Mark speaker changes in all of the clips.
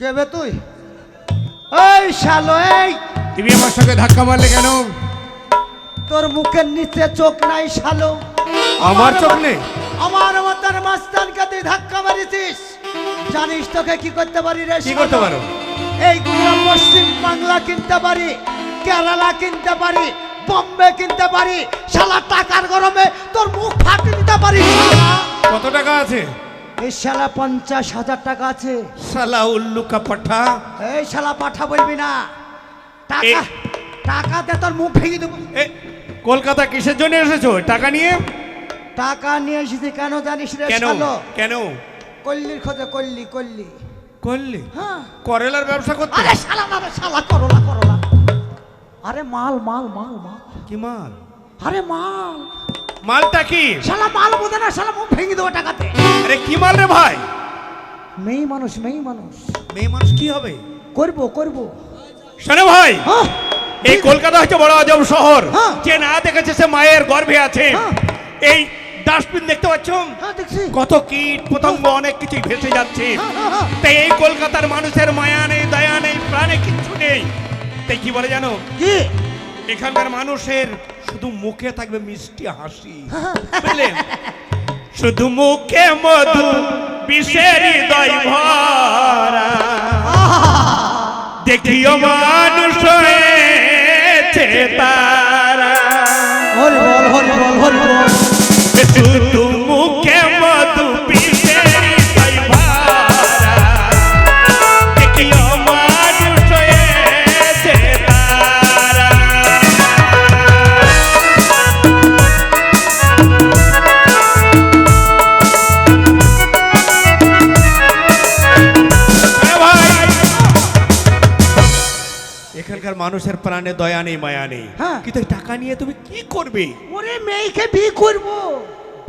Speaker 1: কেবে তুই? এই শালো, এই
Speaker 2: তুমি আমার সঙ্গে ধাক্কা মারলে কেন?
Speaker 1: তোর মুখের নিচে চোখ নাই শালো?
Speaker 2: আমার চোখ নেই?
Speaker 1: আমার মতন মাস্তানকে তুই ধাক্কা মারিছিস। জানিস তোকে কি করতে পারি রে?
Speaker 2: কি করতে পারো?
Speaker 1: এইগুলো পশ্চিম বাংলা কিনতে পারি, কেরালা কিনতে পারি, বম্বে কিনতে পারি। শালা টাকার গরমে তোর মুখ ফাটিয়ে দিতে পারি।
Speaker 2: কত টাকা আছে?
Speaker 1: এই শালা 50,000 টাকা আছে।
Speaker 2: শালা উল্লুকা পাঠা।
Speaker 1: এই শালা পাঠা বলবি না। টাকা টাকা দে, তোর মুখ ভেঙে দেবো।
Speaker 2: কলকাতা কিসের জন্য এসেছো টাকা নিয়ে?
Speaker 1: টাকা নিয়ে এসেছি কেন জানিস রে?
Speaker 2: কেন কেন?
Speaker 1: কল্লির খোঁজে, কল্লি কল্লি
Speaker 2: করলি?
Speaker 1: হ্যাঁ,
Speaker 2: করেলার ব্যবসা করতে?
Speaker 1: আরে শালা না রে, শালা করলা করলা। আরে মাল মাল মাল মাল।
Speaker 2: কি মাল?
Speaker 1: আরে মাল।
Speaker 2: মালটা কি?
Speaker 1: শালা মাল বোঝে না, শালা মুখ ভেঙে দেবো টাকাতে।
Speaker 2: আরে কি মাল রে ভাই?
Speaker 1: মেয়ে মানুষ, মেয়ে মানুষ।
Speaker 2: মেয়ে মানুষ কি হবে?
Speaker 1: করবো করবো।
Speaker 2: শোনো ভাই,
Speaker 1: হ্যাঁ,
Speaker 2: এই কলকাতা হচ্ছে বড় আজব শহর।
Speaker 1: হ্যাঁ।
Speaker 2: যে না দেখেছে সে মায়ের গর্ভে আছে।
Speaker 1: হ্যাঁ।
Speaker 2: এই ডাস্টবিন দেখতে পাচ্ছ?
Speaker 1: হ্যাঁ দেখছি।
Speaker 2: কত কীট পতঙ্গ অনেক কিছু ভেসে যাচ্ছে।
Speaker 1: হ্যাঁ, হ্যাঁ, হ্যাঁ।
Speaker 2: তাই এই কলকাতার মানুষের মায়া নেই, দয়া নেই, প্রাণে কিচ্ছু নেই। তাই কি বলে জানো?
Speaker 1: কি?
Speaker 2: এখানকার মানুষের শুধু মুখে থাকবে মিষ্টি হাসি, বুঝলেন? শুধু মুখে মধু, বিষের হৃদয় ভরা। দেখিও মানুষ হয়েছে তারা।
Speaker 1: হরি বল, হরি বল, হরি বল।
Speaker 2: শুধু মুখে মধু, বিষের হৃদয় ভরা। দেখিও মানুষ হয়েছে তারা। এখানকার মানুষের প্রাণে দয়া নেই, মায়া নেই।
Speaker 1: হ্যাঁ।
Speaker 2: কিন্তু এই টাকা নিয়ে তুমি কি করবে?
Speaker 1: ওরে মেয়েকে বিয়ে করবো।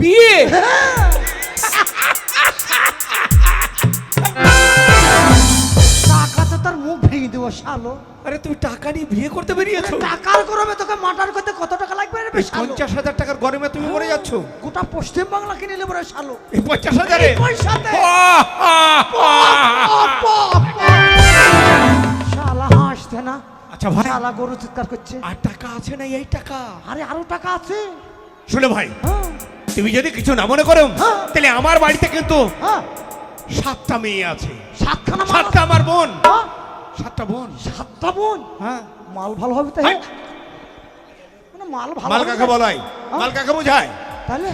Speaker 2: বিয়ে?
Speaker 1: টাকা তো তোর মুখ ভেঙে দেবো শালো।
Speaker 2: আরে তুমি টাকা নিয়ে বিয়ে করতে বেরিয়েছো?
Speaker 1: টাকার গরমে তোকে মার্ডার করতে কত টাকা লাগবে রে
Speaker 2: এই
Speaker 1: শালো?
Speaker 2: 50,000 টাকার গরমে তুমি মরে যাচ্ছ?
Speaker 1: গোটা পশ্চিম বাংলা কিনে নেবো রে শালো।
Speaker 2: এই 50,000-এ?
Speaker 1: এই পয়সাতে। শালা হাসছে না?
Speaker 2: আচ্ছা ভাই,
Speaker 1: শালা গরু চিৎকার করছে।
Speaker 2: আর টাকা আছে না? এই টাকা?
Speaker 1: আরে আরো টাকা আছে।
Speaker 2: শুনে ভাই,
Speaker 1: হ্যাঁ,
Speaker 2: তুমি যদি কিছু না মনে করো,
Speaker 1: হ্যাঁ।
Speaker 2: তাহলে আমার বাড়িতে কিন্তু
Speaker 1: হ্যাঁ।
Speaker 2: 7টা মেয়ে আছে।
Speaker 1: 7খানা মাল।
Speaker 2: 7টা আমার বোন।
Speaker 1: হ্যাঁ,
Speaker 2: 7টা বোন।
Speaker 1: 7টা বোন।
Speaker 2: হ্যাঁ।
Speaker 1: মাল ভালো হবে তাই?
Speaker 2: আয়।
Speaker 1: মানে মাল ভালো
Speaker 2: মাল
Speaker 1: হবে
Speaker 2: কাকে
Speaker 1: না?
Speaker 2: বলাই? মাল কাকে বোঝায়?
Speaker 1: তাহলে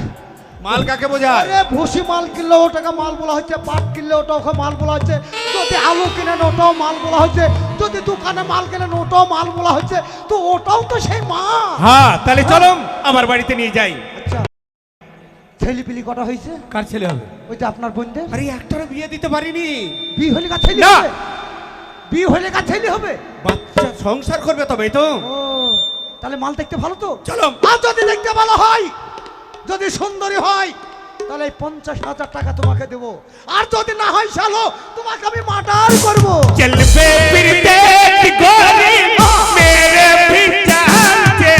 Speaker 2: মাল কাকে বোঝায়?
Speaker 1: আরে ভুসি মাল কিনলে ওটাকে মাল বলা হচ্ছে, পাট কিনলে ওটাকে মাল বলা হচ্ছে, যদি আলু কিনেন ওটাও মাল বলা হচ্ছে, যদি দোকানে মাল কিনেন ওটাও মাল বলা হচ্ছে, তো ওটাও তো সেই মাল।
Speaker 2: হ্যাঁ, তাহলে চলো আমার বাড়িতে নিয়ে যাই।
Speaker 1: আচ্ছা, ছেলে পিলি কটা হয়েছে?
Speaker 2: কার ছেলে হবে?
Speaker 1: ওই যে আপনার বোনদের
Speaker 2: আরে একটারও বিয়ে দিতে পারিনি।
Speaker 1: বিয়ে হলে কা ছেলে
Speaker 2: না।
Speaker 1: হবে? বিয়ে হলে কা ছেলে হবে?
Speaker 2: বাচ্চা সংসার করবে তবেই তো।
Speaker 1: ও, তাহলে মাল দেখতে ভালো তো?
Speaker 2: চলো।
Speaker 1: আর যদি দেখতে ভালো হয়, যদি সুন্দরী হয়, তাহলে 50,000 টাকা তোমাকে দেবো। আর যদি না হয় শালো, তোমাকে আমি মার্ডার করবো।
Speaker 2: চলবে ফিরতে গোরি মেরে পিছাতে,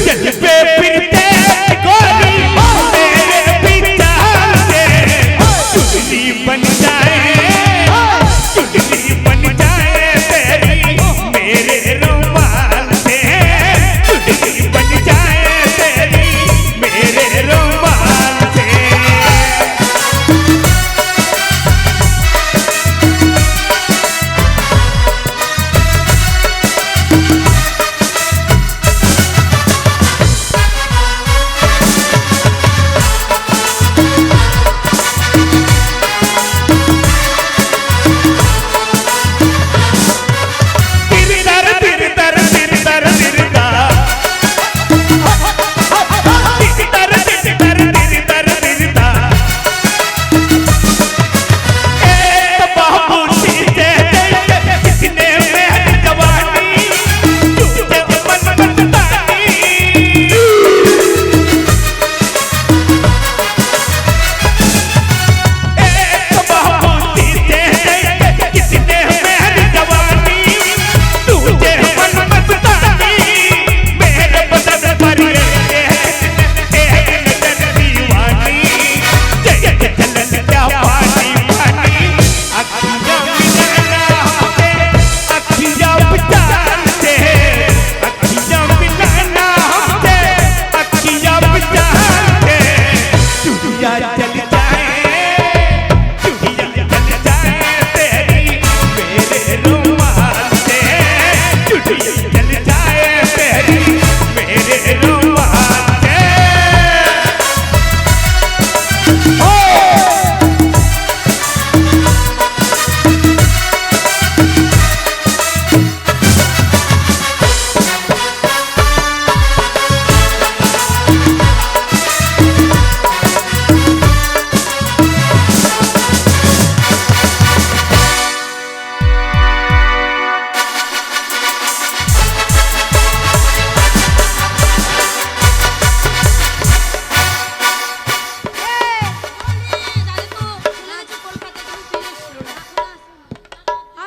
Speaker 2: চলবে ফিরতে গোরি मेरे पिछाते, चुगली बन जाए, चुगली बन जाए तेरी मेरे रुमाल से, चुगली बन जाए तेरी मेरे रुमाल से।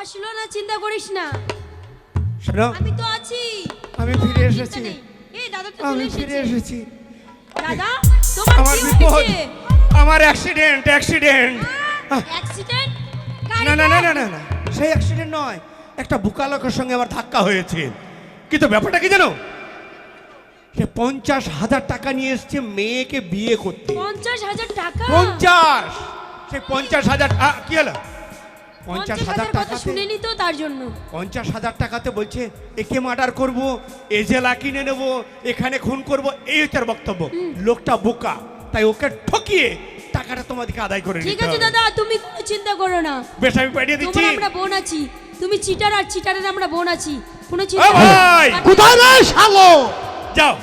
Speaker 3: আসলো না, চিন্তা করিস না,
Speaker 2: শোনো,
Speaker 3: আমি তো আছি।
Speaker 2: আমি
Speaker 3: কোনো
Speaker 2: ফিরে
Speaker 3: চিন্তা
Speaker 2: এসেছি।
Speaker 3: নেই। এই দাদা তো
Speaker 2: আমি
Speaker 3: চলে
Speaker 2: ফিরে
Speaker 3: এসেছে।
Speaker 2: এসেছি।
Speaker 3: দাদা তোমার
Speaker 2: আমার
Speaker 3: কি
Speaker 2: বিপদ,
Speaker 3: হয়েছে?
Speaker 2: আমার অ্যাক্সিডেন্ট।
Speaker 3: অ্যাক্সিডেন্ট?
Speaker 2: না না না না না না, সেই অ্যাক্সিডেন্ট নয়, একটা বোকা লোকের সঙ্গে আমার ধাক্কা হয়েছে। কিন্তু ব্যাপারটা কি জানো, সে 50,000 টাকা নিয়ে এসছে মেয়েকে বিয়ে করতে।
Speaker 3: 50,000 টাকা?
Speaker 2: 50, সেই 50,000 কি হলো?
Speaker 3: 50,000 কথা
Speaker 2: টাকাতে,
Speaker 3: শুনিনি তো, তার জন্য।
Speaker 2: 50,000 টাকাতে বলছে একে মার্ডার করব, এ জেলা কিনে নেব, এখানে খুন করব, এই তার বক্তব্য। লোকটা বোকা, তাই ওকে ঠকিয়ে টাকাটা তোমাদেরকে আদায় করে
Speaker 3: ঠিক
Speaker 2: নিতে
Speaker 3: আছে
Speaker 2: হবে।
Speaker 3: দাদা, তুমি কোনো চিন্তা করো না।
Speaker 2: বেশ, আমি পাঠিয়ে দিচ্ছি।
Speaker 3: তোমার আমরা বোন আছি, তুমি চিটার আর চিটারের আমরা বোন আছি, কোনো
Speaker 2: ও
Speaker 3: চিন্তা
Speaker 2: ভাই!
Speaker 1: কোথায় রে শালো?
Speaker 2: যাও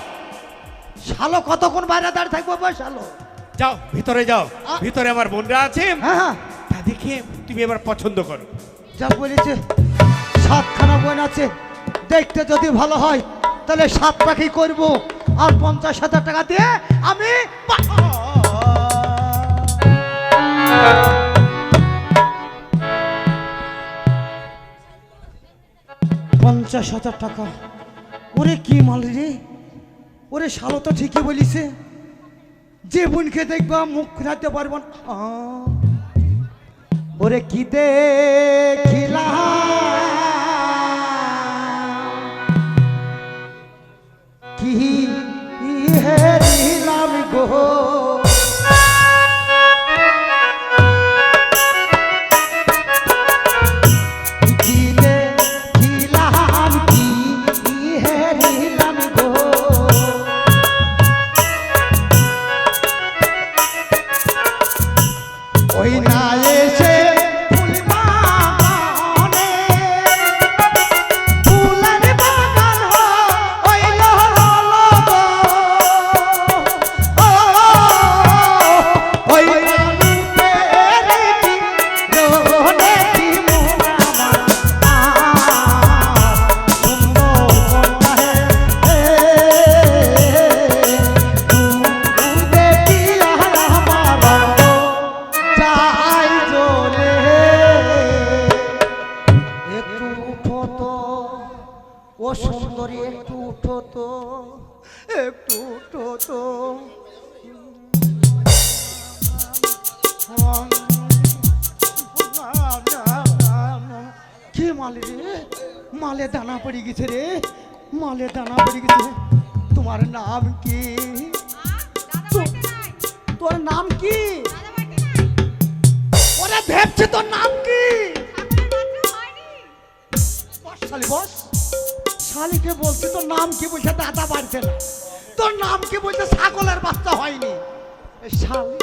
Speaker 1: শালো কতক্ষণ বাইরে দাঁড়িয়ে থাকবো বা শালো?
Speaker 2: যাও, ভিতরে যাও, ভিতরে আমার বোনরা আছে,
Speaker 1: হ্যাঁ হ্যাঁ,
Speaker 2: তাদেরকে তুমি এবার পছন্দ করো।
Speaker 1: যা বলেছে, 7খানা বোন আছে, দেখতে যদি ভালো হয় তাহলে 7 পাখি করব, আর 50,000 টাকা দিয়ে আমি 50,000 টাকা। ওরে কি মাল রে, ওরে শালো তো ঠিকই বলিছে, যে বোনকে দেখবা মুখ রাখতে পারবো না। ওরে কি দেখিলা কি হেরিলাম গো, কি দেখিলাম কি হেরিলাম গো, ওই না এসে ফুল বাগানে, ফুলের বাগান হইল গো, ওই রূপের কি রোনে কি মোরা সুন্দর কন্যা হে, তুমি দেখিয়া আমার যাই চলে, একটু উঠো তো ও সুন্দরী, একটু উঠো তো, একটু উঠো তো। কি মালে রে, মালে দানা পড়ে গেছে রে, মালে দানা পড়ে গেছে। তোমার নাম কি? তোর নাম কি? ওরা ভেবছে তোর নাম কি? বস শালি বস, শালিকে বলছি তোর নাম কি, বলছে দাদা বাড়ছে না। তোর নাম কি বলছে, ছাগলের বাচ্চা হয়নি। এই শালি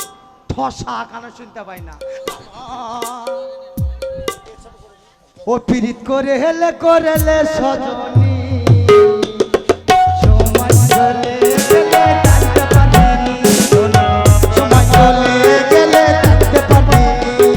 Speaker 1: ঠসা কানে শুনতে পাই না। ও পীড়িত করে হেলে সজনী, সময় চলে গেলে জানতে পারিনি, সময় চলে গেলে জানতে পারিনি।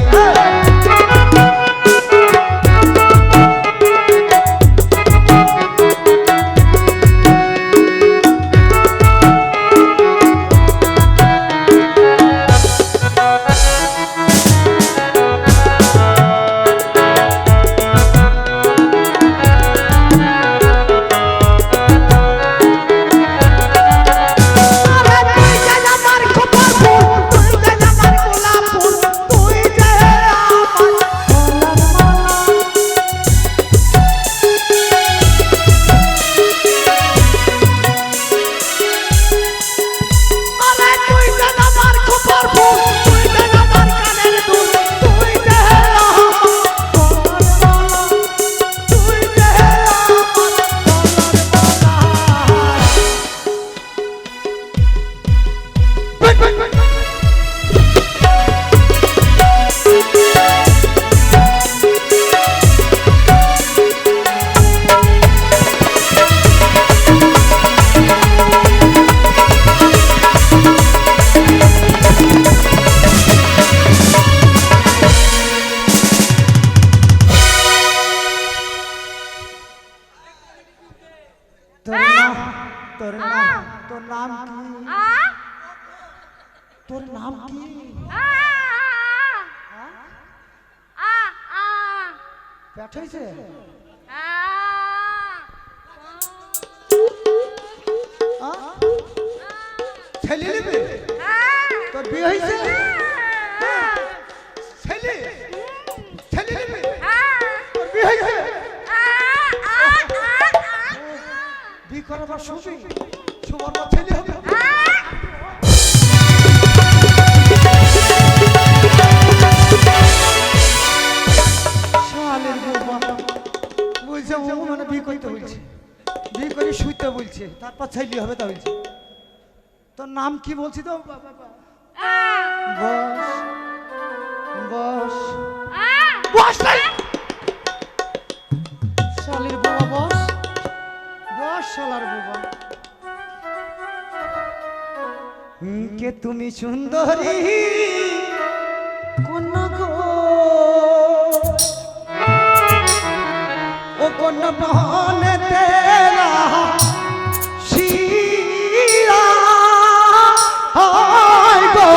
Speaker 1: তোর নাম কি? তোর নাম কি? পেট হয়েছে? ছেলে নেবে? তোর বিয়ে হয়েছে? ছেলে ছেলে নেবে? তোর বিয়ে হয়েছে? বিয়ে করাবার শুভি সুবর্ণ ছেলে হবে। শালের বাবা বলছে ও মানে বিয়ে করতে বলছে, বিয়ে করে শুইতে বলছে, তারপর ছেলে হবে তা বলছে। তোর নাম কি বলছি তো? বস বস বস নাই। শালের বাবা বস বস শালার বাবা। কে তুমি সুন্দরী কন্যা গো, ও কন্যা বহনে তেরা শিরা হায় গো,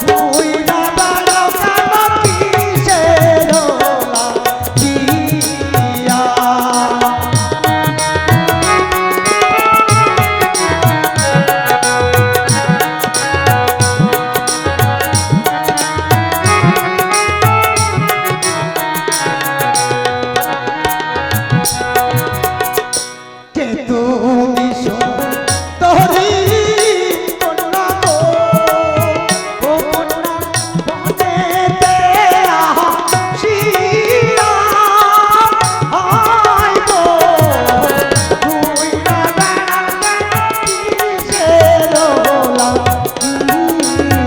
Speaker 1: তুই না দাঁড়াও কেন পিছে রোলা দিয়া। কে তুমি সুন্দরী কন্যা গো, ও কন্যা বনে তেরা শিরা হায় গো, তুই না দাঁড়াও কিসে রোলা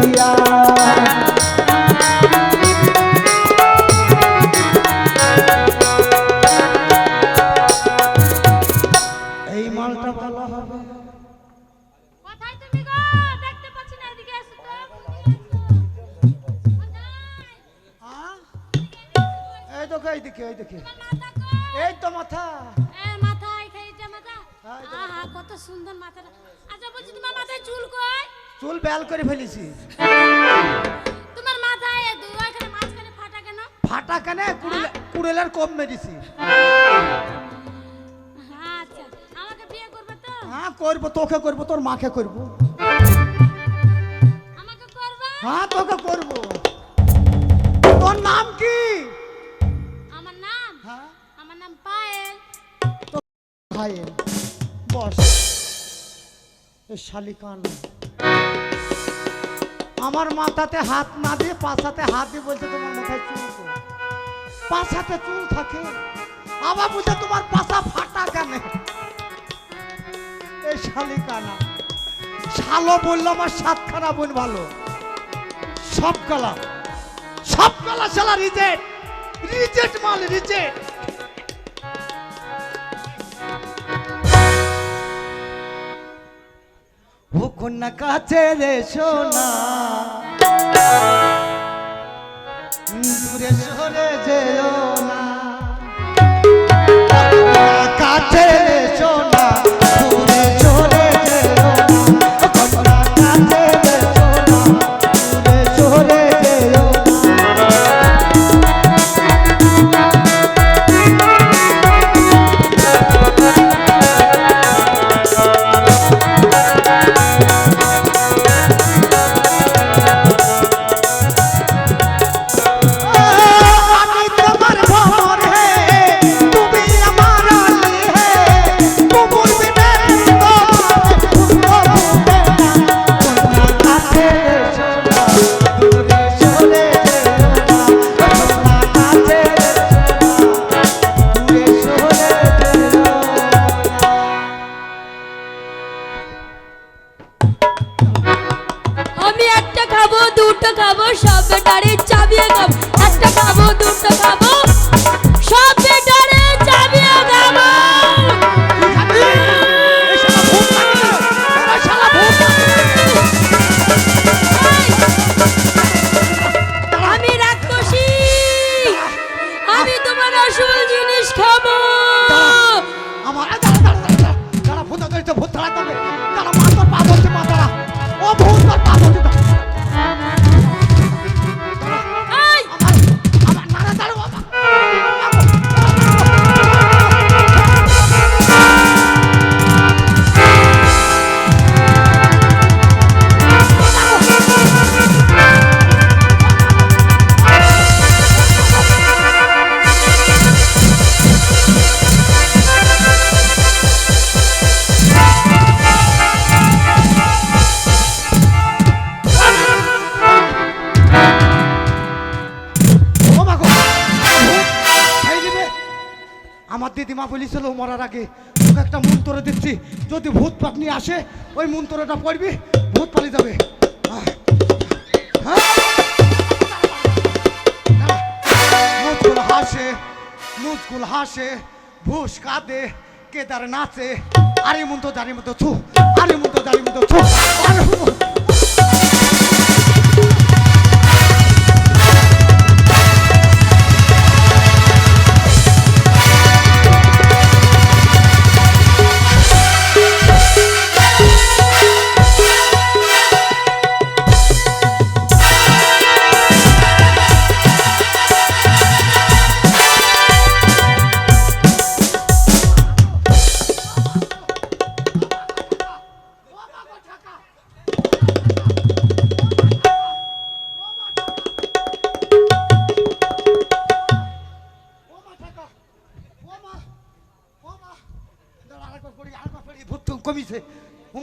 Speaker 1: দিয়া। এই মালটা ভালো হবে।
Speaker 3: কোথায় তুমি গো? দেখতে পাচ্ছি না, এদিকে এসো তো।
Speaker 1: হ্যাঁ? এই দেখো এইদিকে এইদিকে,
Speaker 3: মাথা কই?
Speaker 1: এই তো মাথা।
Speaker 3: মাথা এইটা মাথা।
Speaker 1: এই তো।
Speaker 3: আহা কত সুন্দর মাথাটা। আচ্ছা বলছি তোমার মাথায় চুল কই?
Speaker 1: চুল বেল করে ফেলেছি।
Speaker 3: তোমার মাথায় এখানে মাঝখানে ফাটা কেন?
Speaker 1: ফাটা কেনে? কুড়েলের কম মেরেছি।
Speaker 3: আচ্ছা আমাকে বিয়ে করবে তো?
Speaker 1: হ্যাঁ করবো, তোকে করবো, তোর মাকে করবো।
Speaker 3: আমাকে করবে?
Speaker 1: হ্যাঁ তোকে করবো। তোর নাম কি?
Speaker 3: আমার নাম?
Speaker 1: হ্যাঁ
Speaker 3: আমার নাম পায়েল।
Speaker 1: ভাই বস। এ শালিকান আমার মাথাতে হাত না দিয়ে পাছাতে হাত দিয়ে বলছে তোমার মাথায় চুল কই? পাছাতে চুল থাকে, আবার বলছে তোমার পাছা ফাটা কেন? এই শালিকানা শালো বললো আমার সাতখানা বোন ভালো, সব কালা শালা রিজেক্ট, রিজেক্ট মাল রিজেক্ট। ও কন্যা কাছে রে সোনা, দূরে সরে যেও না। কাছে রে সোনা, দূরে সরে যেও না। ও কন্যা কাছে রে সোনা, দূরে সরে যেও আমি তোমার ভ্রমর হে, তুমি আমার আলী হে, তোমার বিনে কন্যা কাছে সোনা, দূরে সরে যেও না। কন্যা কাছে সোনা, দূরে সরে যেও না।
Speaker 3: আমি একটা খাবো, দুটো খাবো, সব বেটারে চাবিয়ে খাবো। একটা খাবো, দুটো খাবো, সব বেটারে চাবিয়ে খাবো। আমি রাক্ষসী, আমি তোমার আসল জিনিস খাবো।
Speaker 1: আমার যারা ভূত ধরেছে, ভূত ধরা করবে, যারা মাতর পা ধরছে মাতারা, ও ভূত তোর পা ধরছে।
Speaker 3: এই,
Speaker 1: আমার নানা দাঁড়ো বাবা। আমার দিদিমা বলেছিল মরার আগে তোকে একটা মন্ত্র দিচ্ছি, যদি ভূত পাকনি আসে ওই মন্ত্রটা পড়বি, ভূত পালিয়ে যাবে। মুচকুল হাসে, মুচকুল হাসে, ভুস কাঁদে, কেদার নাচে, আরে মন্ত্র জারি মতো ছু, আরে মন্ত্র জারি মতো ছু, আরে কমিছে,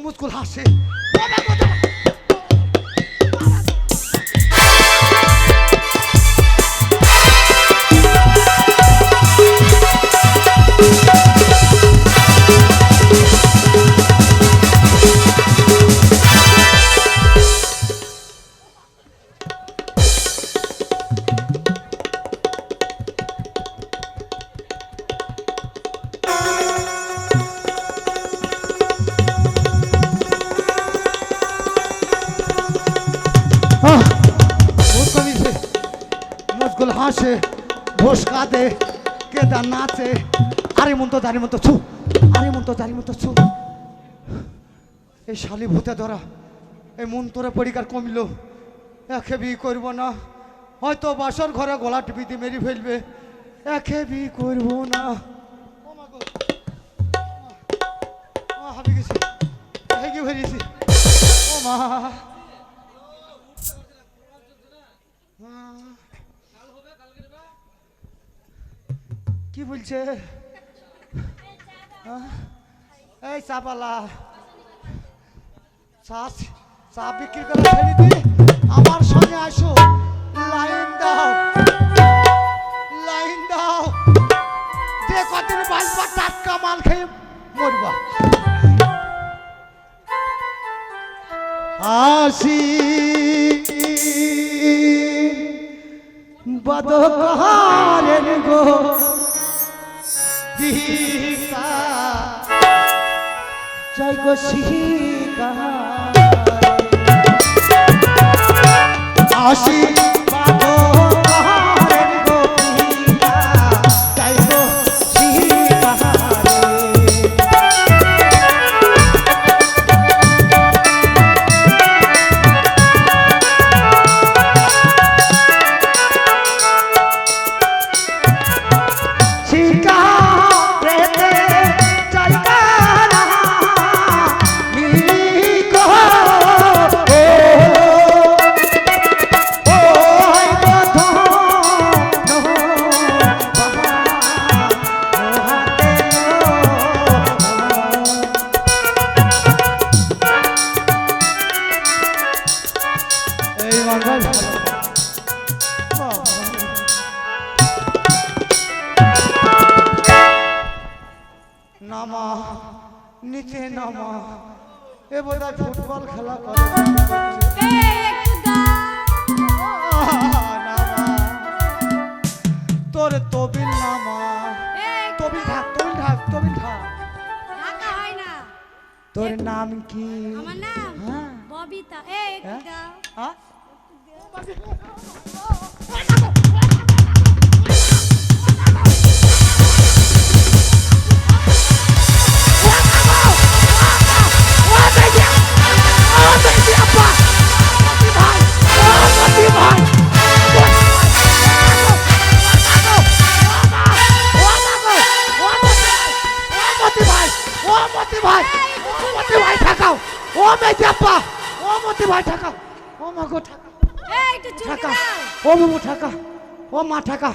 Speaker 1: মুচকুল হাসে। মুচকুল হাসে, ভোস কাঁদে, কেদার নাচে, আরে মন তো জারি মতো ছু, আরে মন তো জারি মতো ছু। এই শালি ভূতে ধরা, এই মন তোরে পরিকার কমিল, একে বি করব না, হয়তো বাসর ঘরে গলা টিপি দিয়ে মেরে ফেলবে, একে বি করব না। হাবি গেছি, হেগে ফেলেছি, ও মা। কি বলছে? এই চাপালা চা বিক্রি করে ছেড়ে দি, আমার সঙ্গে আসো, লাইন দাও, লাইন দাও, যে কদিন বাঁচবা টাটকা মাল খেয়ে মরবা। আসি বদহারের গো দিশা, জয় গো শিকা আসি বদহারের গো দিশা, জয় গো শিকা নামা নিচে নামা, এ বোধহয় ফুটবল খেলা করে। নামা তোর তবিল নামা, তবিল ঢাক, তবিল ঢাক, তবিল ঢাক। তোর নাম কি?
Speaker 3: আমার নাম
Speaker 1: হ্যাঁ
Speaker 3: ববিতা।
Speaker 1: হ্যাঁ ও বাবু ঠাকা, ও মা ঠাকা।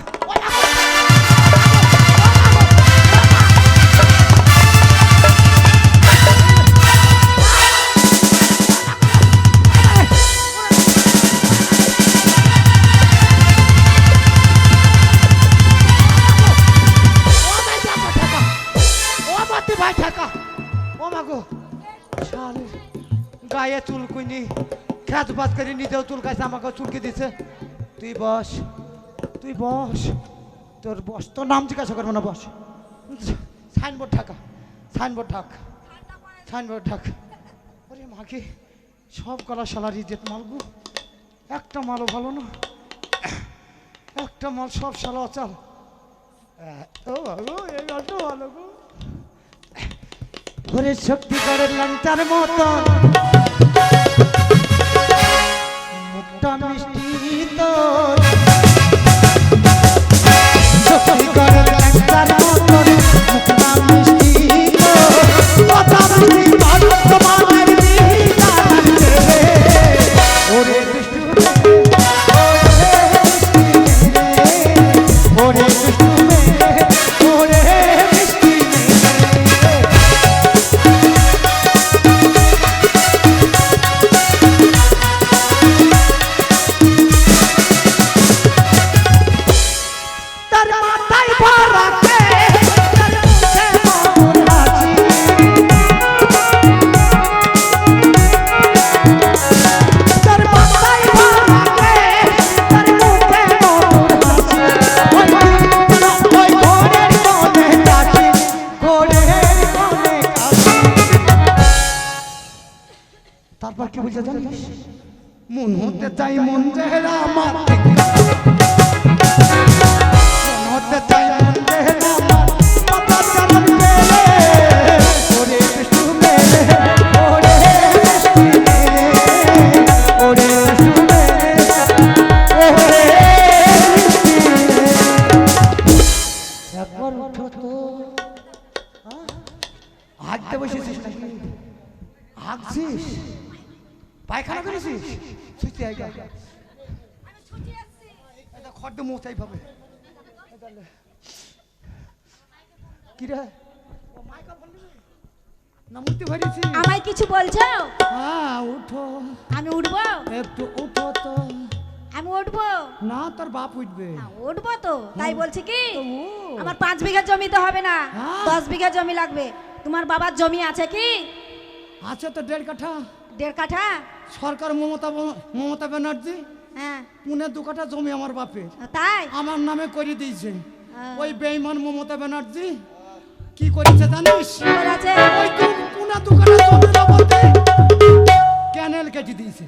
Speaker 1: ঠেকা ও মাগো শালে গায়ে চুল কুইনি খ্যাত বাজ করে নিজেও চুল গাইছে আমাকে চুলকে দিছে তুই বস তোর বস তোর নাম জিজ্ঞাসা করবো না বস সাইনবোর্ড ঢাকা সাইনবোর্ড ঢাক ওরে মাকে সব কলা শালার ইজ্জত মালগু একটা মালও ভালো না একটা মাল সব শালা চাল ও ভালো এই গালটা ভালো গো ওরে শক্তি করে লঙ্কার মতন মুখটা মিষ্টি তোর শক্তি করে লঙ্কার মতন মুখটা মিষ্টি তোর কথা বলি তোমার দিদা রে ওরে কৃষ্ণ ওরে কৃষ্ণ ওরে মিষ্টি তার মাথায় ভরা কে তার মুখে মধুর হাসি তার মাথায় ভরা কে তার মুখে মধুর হাসি ওই ঘোড়ের কোণে কাশি ঘোড়ের কোণে কাশি তারপর কি বুঝে জানিস মন হতে চাই মন চেহারা আমার হতে চাই মন চেহারা আমার মাথা চালান মেলে ওরে কৃষ্ণ মেলে ওরে কৃষ্ণ মেলে ওরে কৃষ্ণ মেলে ওরে একবার উঠো তো হাঁটতে বসেছিস নাকি হাঁকছিস পায়খানা করেছিস সুইতে আইগা এটা খড় মোচাই পাবে কি রে না মুক্তি ভরিছি
Speaker 3: আমায় কিছু বলছো?
Speaker 1: হ্যাঁ উঠো
Speaker 3: আমি উঠবো?
Speaker 1: একটু উঠো তো
Speaker 3: আমি উঠবো
Speaker 1: না তোর বাপ উঠবে
Speaker 3: না, উঠবো তো তাই বলছি কি
Speaker 1: তো ও।
Speaker 3: আমার 5 বিঘা জমি তো হবে না,
Speaker 1: হ্যাঁ।
Speaker 3: 10 বিঘা জমি লাগবে। তোমার বাবার জমি আছে কি?
Speaker 1: আছে তো 1.5 কাঠা
Speaker 3: 1.5 কাঠা?
Speaker 1: সরকার মমতা ব্যানার্জি
Speaker 3: হ্যাঁ
Speaker 1: 2 কাঠা জমি আমার বাপের
Speaker 3: তাই
Speaker 1: আমার নামে করে দিয়েছে
Speaker 3: হ্যাঁ।
Speaker 1: ওই বেঈমান মমতা ব্যানার্জি কি করেছে জানিস
Speaker 3: কি বলেছে?
Speaker 1: ওই 2 কাঠা জমির বাবদে ক্যানেল কেটে দিয়েছে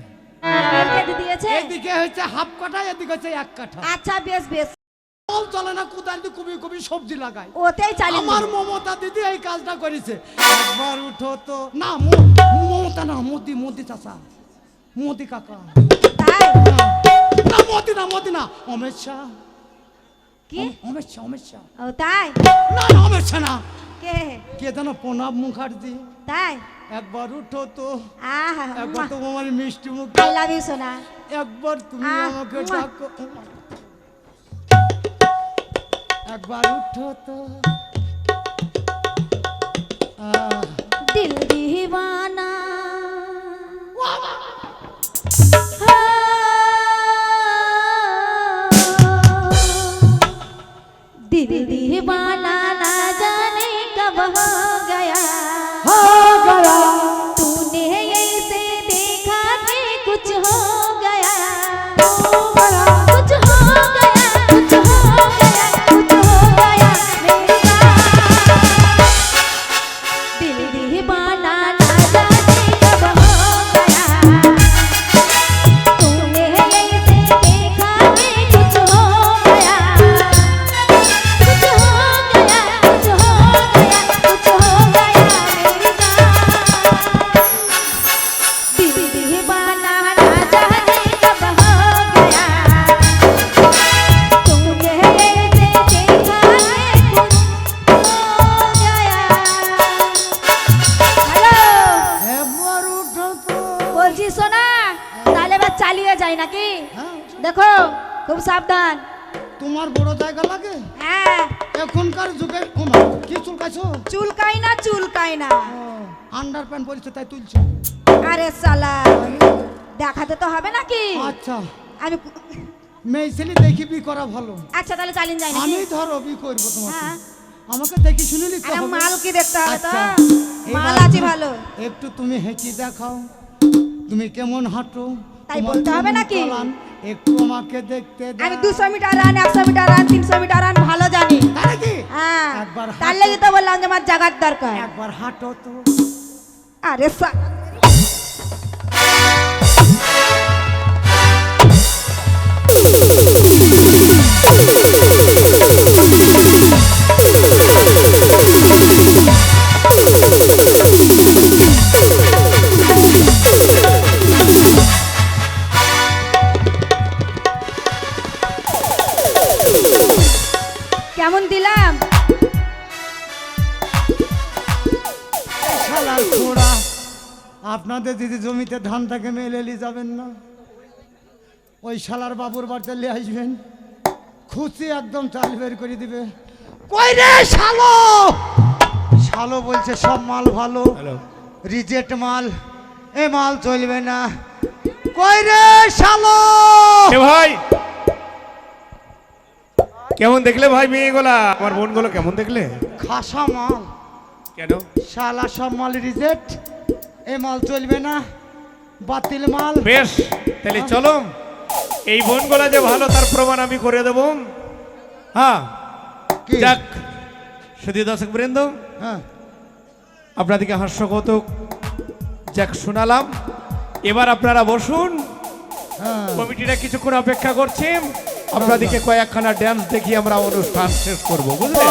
Speaker 3: কেটে দিয়েছে?
Speaker 1: এদিকে হচ্ছে হাফ কাঠা এদিকে হচ্ছে 1 কাঠা
Speaker 3: আচ্ছা বেশ বেশ,
Speaker 1: ফল চলে না কোদাল দিয়ে কুবি কুবি সবজি লাগায়
Speaker 3: ওতেই চালিয়ে
Speaker 1: আমার
Speaker 3: দিবি।
Speaker 1: মমতা দিদি এই কাজটা করেছে একবার উঠো তো না মমতা না মোদি চাচা মোদি কাকা
Speaker 3: তাই
Speaker 1: না মোদি না অমিত শাহ
Speaker 3: কি?
Speaker 1: অমিত শাহ
Speaker 3: ও তাই
Speaker 1: না অমিত শাহ না
Speaker 3: কে?
Speaker 1: কে জানো প্রণব মুখার্জি
Speaker 3: তাই
Speaker 1: একবার উঠো তো
Speaker 3: আহা
Speaker 1: একবার তো আমার মিষ্টি মুখ
Speaker 3: আই লাভ ইউ সোনা।
Speaker 1: একবার তুমি
Speaker 3: আহ,
Speaker 1: আমাকে
Speaker 3: মুয়া।
Speaker 1: ডাকো একবার উঠো তো
Speaker 3: দিল দিওয়ানা दिल दीवाना ना जाने कब हो गया तूने ऐसे देखा कि कुछ हो गया कुछ हो गया कुछ हो गया कुछ हो गया मेरा दिल दीवाना ना जाने कब हो गया तूने ऐसे देखा कि कुछ हो गया कुछ हो गया कुछ हो गया कुछ हो गया मेरी जान दिल दीवाना ना जाने कब हो गया तूने ऐसे देखा कि कुछ हो गया। হ্যালো
Speaker 1: একবার উঠো তো
Speaker 3: বলছি শোনা তাহলে এবার চালিয়ে যাই নাকি?
Speaker 1: হ্যাঁ,
Speaker 3: দেখো খুব সাবধান।
Speaker 1: তোমার বড় জায়গা লাগে
Speaker 3: হ্যাঁ
Speaker 1: এখনকার যুগে ওমা কি চুলকাইছো
Speaker 3: চুলকাই না
Speaker 1: আন্ডার প্যান্ট পরিছে তাই তুলছো
Speaker 3: আরে সালা দেখাতে তো হবে নাকি?
Speaker 1: আচ্ছা
Speaker 3: আমি
Speaker 1: মেয়ে ছেলে দেখি বি করা ভালো
Speaker 3: আচ্ছা তাহলে চালিয়ে যাই নাকি?
Speaker 1: আমি ধরো বি করবো তোমাকে
Speaker 3: হ্যাঁ
Speaker 1: আমাকে দেখি শুনে নিতে
Speaker 3: আরে
Speaker 1: হবে।
Speaker 3: মাল কি দেখতে হবে তো
Speaker 1: আচ্ছা,
Speaker 3: মাল
Speaker 1: এবার
Speaker 3: আছে ভালো
Speaker 1: একটু তুমি হেঁচি দেখাও, তুমি কেমন হাঁটো,
Speaker 3: তাই
Speaker 1: তোমার
Speaker 3: বলতে হবে
Speaker 1: কেমন
Speaker 3: নাকি?
Speaker 1: চালান, একটু আমাকে দেখতে দাও।
Speaker 3: আমি 200 meter run 100 meter run 300 meter run ভালো জানি
Speaker 1: তাই নাকি?
Speaker 3: হ্যাঁ
Speaker 1: একবার
Speaker 3: তার
Speaker 1: হাঁটো।
Speaker 3: লাগি তো বললাম যে আমার জাগার দরকার
Speaker 1: একবার হাঁটো তো।
Speaker 3: আরে কেমন দিলাম
Speaker 1: শালার ছোড়া, আপনাদের দিদি জমিতে ধান থাকে মেলে নিয়ে যাবেন না, ওই শালার বাবুর বাড়িতে নিয়ে আসবেন, খুশি একদম চাল বের করে দিবে। কই রে শালো, শালো বলছে সব মাল ভালো,
Speaker 2: হ্যালো
Speaker 1: রিজেক্ট মাল, এ মাল চলবে না। কই রে শালো,
Speaker 2: এ ভাই কেমন দেখলে ভাই মেয়েগুলা আমার বোনগুলো কেমন দেখলে?
Speaker 1: খাসা মাল,
Speaker 2: কেন?
Speaker 1: শালা সব মাল রিজেক্ট, এ মাল চলবে না, বাতিল মাল।
Speaker 2: বেশ তাহলে চলো, এই বোনগুলা যে ভালো তার প্রমাণ আমি করে দেব। হ্যাঁ
Speaker 1: কি?
Speaker 2: যাক শুধু দর্শক বৃন্দ,
Speaker 1: হ্যাঁ,
Speaker 2: আপনাদেরকে হাস্যকৌতুক যাক শোনালাম, এবার আপনারা বসুন,
Speaker 1: হ্যাঁ।
Speaker 2: কমিটিটা কিছুক্ষণ অপেক্ষা করছি, আপনাদেরকে কয়েকখানা ড্যান্স দেখিয়ে আমরা অনুষ্ঠান শেষ করবো, বুঝলেন?